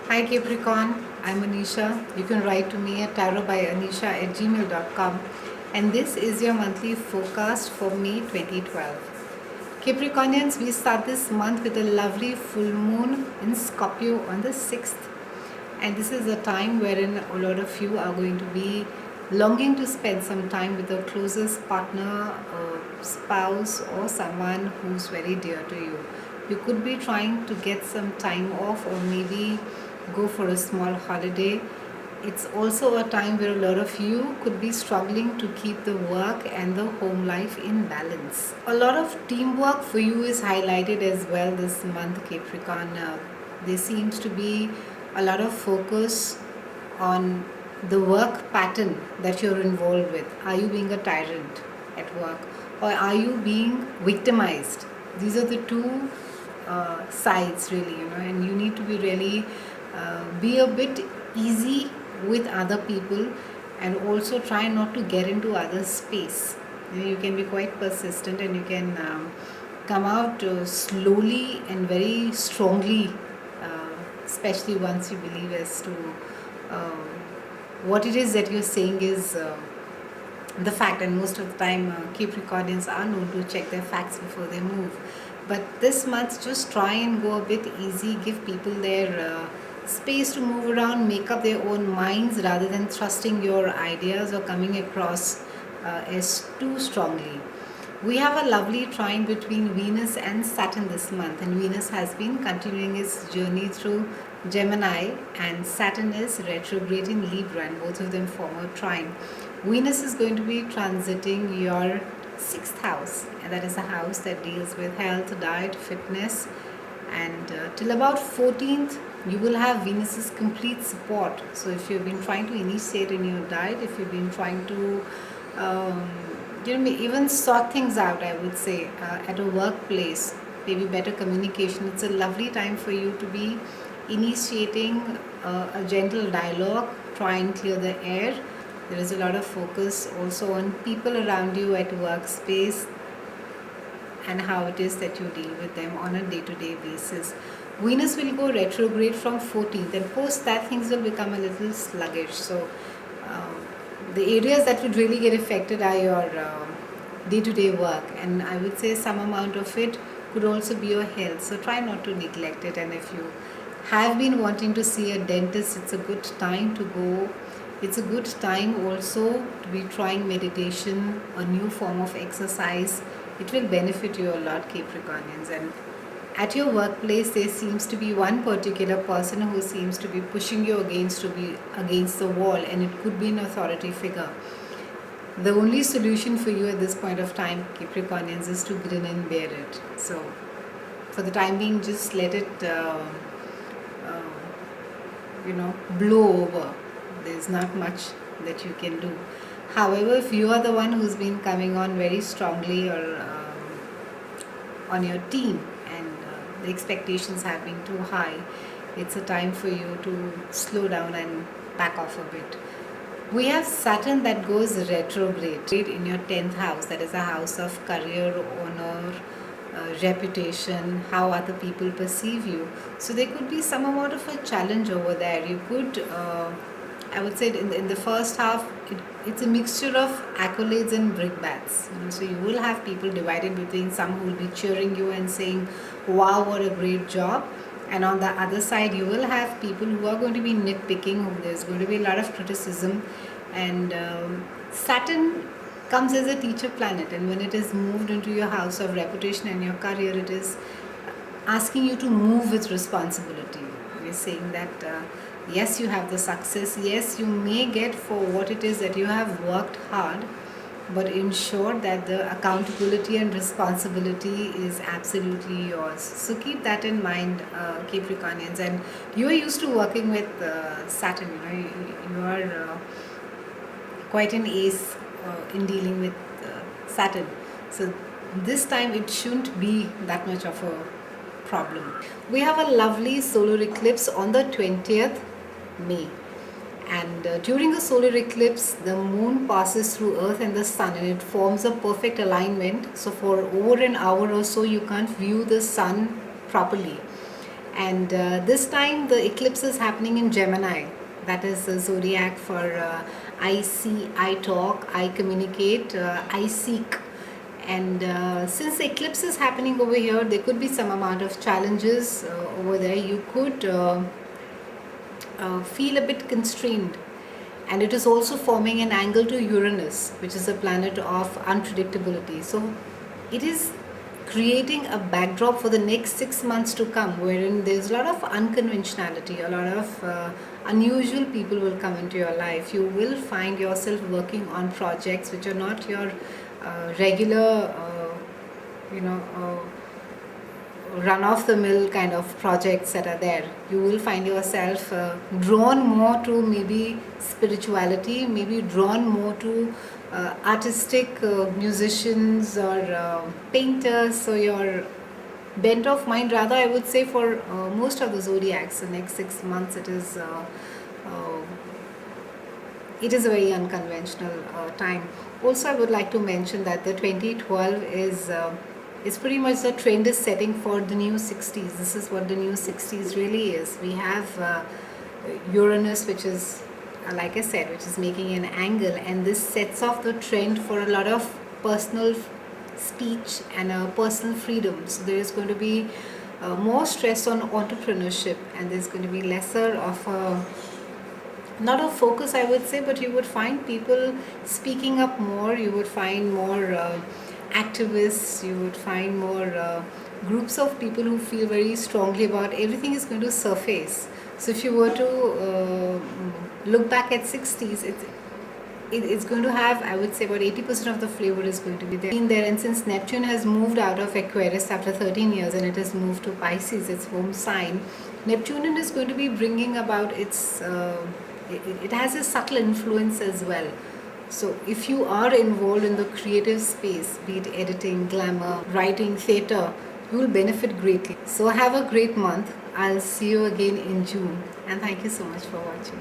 Hi Capricorn, I'm Anisha. You can write to me at tarotbyanisha@gmail.com, and this is your monthly forecast for May 2012. Capricornians, we start this month with a lovely full moon in Scorpio on the 6th, and this is a time wherein a lot of you are going to be longing to spend some time with your closest partner, spouse, or someone who's very dear to you. You could be trying to get some time off, or maybe go for a small holiday. It's also a time where a lot of you could be struggling to keep the work and the home life in balance. A lot of teamwork for you is highlighted as well this month, Capricorn. There seems to be a lot of focus on the work pattern that you're involved with. Are you being a tyrant at work, or are you being victimized? These are the two sides, really, and you need to be really be a bit easy with other people, and also try not to get into other space. You can be quite persistent, and you can come out slowly and very strongly, especially once you believe as to uh, what it is that you're saying is the fact. And most of the time Capricornians are known to check their facts before they move, but this month just try and go a bit easy, give people their space to move around, make up their own minds, rather than thrusting your ideas or coming across as too strongly. We have a lovely trine between Venus and Saturn this month, and Venus has been continuing its journey through Gemini, and Saturn is retrograde in Libra, and both of them form a trine. Venus is going to be transiting your sixth house, and that is a house that deals with health, diet, fitness, and till about 14th you will have Venus's complete support. So if you've been trying to initiate in your diet, if you've been trying to um, even sort things out, I would say, at a workplace, maybe better communication, it's a lovely time for you to be initiating a gentle dialogue. Try and clear the air. There is a lot of focus also on people around you at workspace, and how it is that you deal with them on a day-to-day basis. Venus will go retrograde from 14th, and post that things will become a little sluggish. So the areas that would really get affected are your day-to-day work, and I would say some amount of it could also be your health. So try not to neglect it, and if you have been wanting to see a dentist, it's a good time to go. It's a good time also to be trying meditation, a new form of exercise. It will benefit you a lot, Capricornians. And at your workplace, there seems to be one particular person who seems to be pushing you against the wall, and it could be an authority figure. The only solution for you at this point of time, Capricornians, is to grin and bear it. So for the time being, just let it blow over. There's not much that you can do. However, if you are the one who's been coming on very strongly, or on your team, and the expectations have been too high, it's a time for you to slow down and back off a bit. We have Saturn that goes retrograde in your 10th house. That is a house of career, honor, reputation, how other people perceive you. So there could be some amount of a challenge over there. You could, I would say, in the first half, it's a mixture of accolades and brickbats. So you will have people divided between some who will be cheering you and saying, "Wow, what a great job." And on the other side, you will have people who are going to be nitpicking, whom there's going to be a lot of criticism. And Saturn comes as a teacher planet, and when it is moved into your house of reputation and your career, it is asking you to move with responsibility. We're saying that yes, you have the success, yes, you may get for what it is that you have worked hard, but ensure that the accountability and responsibility is absolutely yours. So keep that in mind, Capricornians. And you are used to working with Saturn. You are quite an ace in dealing with Saturn. So this time it shouldn't be that much of a problem. We have a lovely solar eclipse on the 20th May. And during the solar eclipse, the moon passes through Earth and the sun, and it forms a perfect alignment. So for over an hour or so, you can't view the sun properly. And this time the eclipse is happening in Gemini. That is the zodiac for I see, I talk, I communicate, I seek. And since the eclipse is happening over here, there could be some amount of challenges over there. You could feel a bit constrained. And it is also forming an angle to Uranus, which is a planet of unpredictability. So it is creating a backdrop for the next 6 months to come, wherein there's a lot of unconventionality, a lot of unusual people will come into your life. You will find yourself working on projects which are not your regular, run of the mill kind of projects that are there. You will find yourself drawn more to maybe spirituality, maybe drawn more to artistic musicians or painters. So your bent of mind, rather I would say, for most of the zodiacs, the next 6 months, it is a very unconventional time. Also, I would like to mention that the 2012 is pretty much the trend is setting for the new 60s. This is what the new 60s really is. We have Uranus, which is, like I said, which is making an angle, and this sets off the trend for a lot of personal speech and personal freedom. So there is going to be more stress on entrepreneurship, and there's going to be lesser of not a focus, I would say, but you would find people speaking up more. You would find more activists. You would find more groups of people who feel very strongly about everything is going to surface. So if you were to look back at 60s, it's going to have, I would say, about 80% of the flavor is going to be there. And since Neptune has moved out of Aquarius after 13 years and it has moved to Pisces, its home sign, Neptune is going to be bringing about its it has a subtle influence as well. So if you are involved in the creative space, be it editing, glamour, writing, theatre, you will benefit greatly. So have a great month. I'll see you again in June, and thank you so much for watching.